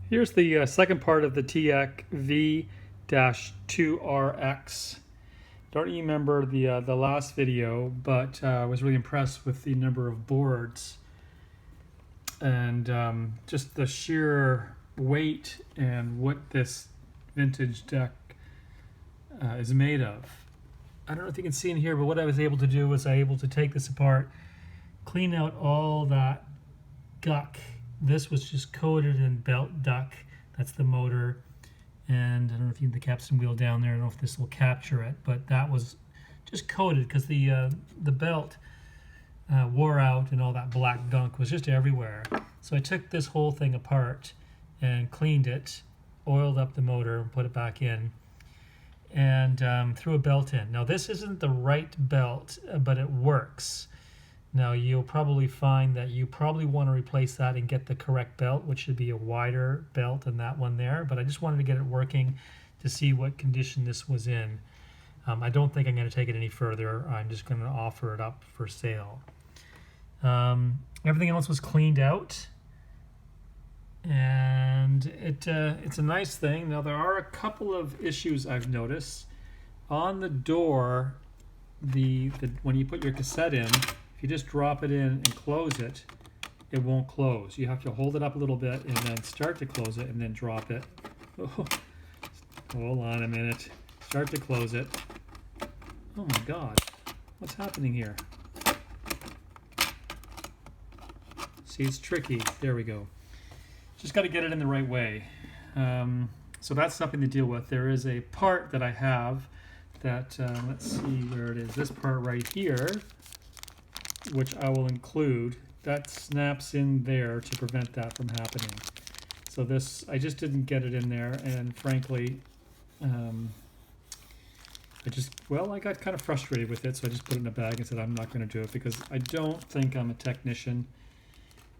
Here's the second part of the TEAC V-2RX. Don't remember the last video, but I was really impressed with the number of boards and just the sheer weight and what this vintage deck is made of. I don't know if you can see in here, but what I was able to do was I was able to take this apart, clean out all that guck. This was just coated in belt duck. That's the motor. And I don't know if you have the capstan wheel down there. I don't know if this will capture it, but that was just coated because the belt wore out and all that black gunk was just everywhere. So I took this whole thing apart and cleaned it, oiled up the motor, and put it back in, and threw a belt in. Now this isn't the right belt, but it works. Now you'll probably find that you probably want to replace that and get the correct belt, which should be a wider belt than that one there. But I just wanted to get it working to see what condition this was in. I don't think I'm going to take it any further. I'm just going to offer it up for sale. Everything else was cleaned out, and it's a nice thing. Now there are a couple of issues I've noticed. On the door, when you put your cassette in, if you just drop it in and close it, it won't close. You have to hold it up a little bit and then start to close it and then drop it. Oh, hold on a minute. Start to close it. Oh my God, what's happening here? See, it's tricky. There we go. Just got to get it in the right way. So that's something to deal with. There is a part that I have that, let's see where it is. This part right here, which I will include, that snaps in there to prevent that from happening. So this, I just didn't get it in there, and frankly, I got kind of frustrated with it, so I just put it in a bag and said I'm not going to do it because I don't think I'm a technician,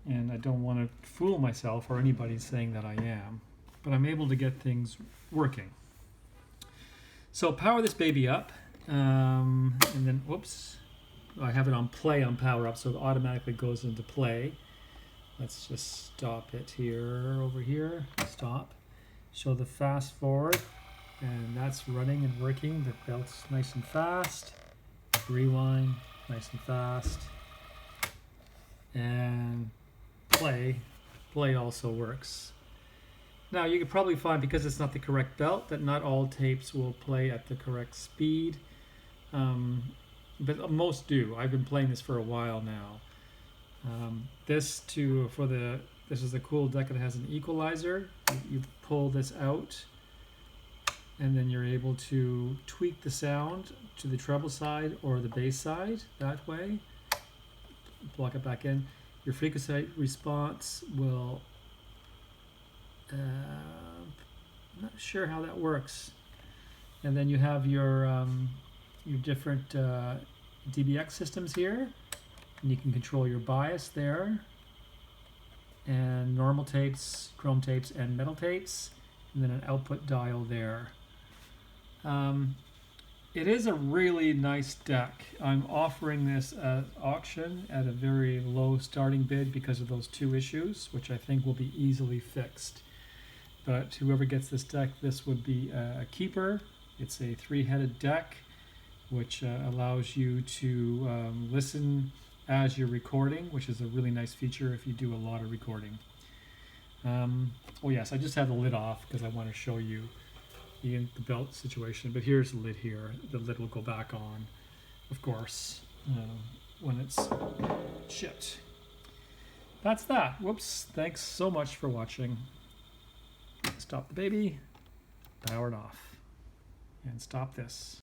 and I don't want to fool myself or anybody saying that I am, but I'm able to get things working. So power this baby up, and then, whoops, I have it on play on power up, so it automatically goes into play. Let's just stop it here, over here, stop. Show the fast forward, and that's running and working. The belt's nice and fast. Rewind, nice and fast. And play also works. Now you could probably find, because it's not the correct belt, that not all tapes will play at the correct speed. But most do. I've been playing this for a while now. This is the cool deck that has an equalizer. You pull this out, and then you're able to tweak the sound to the treble side or the bass side that way. Block it back in. Your frequency response will. I'm not sure how that works. And then you have your different DBX systems here, and you can control your bias there, and normal tapes, chrome tapes, and metal tapes, and then an output dial there. It is a really nice deck. I'm offering this at auction at a very low starting bid because of those two issues, which I think will be easily fixed. But whoever gets this deck, this would be a keeper. It's a three-headed deck, which allows you to listen as you're recording, which is a really nice feature if you do a lot of recording. Oh yes, I just have the lid off because I want to show you the belt situation, but here's the lid here. The lid will go back on, of course, when it's shipped. That's that. Whoops, thanks so much for watching. Stop the baby, power it off, and stop this.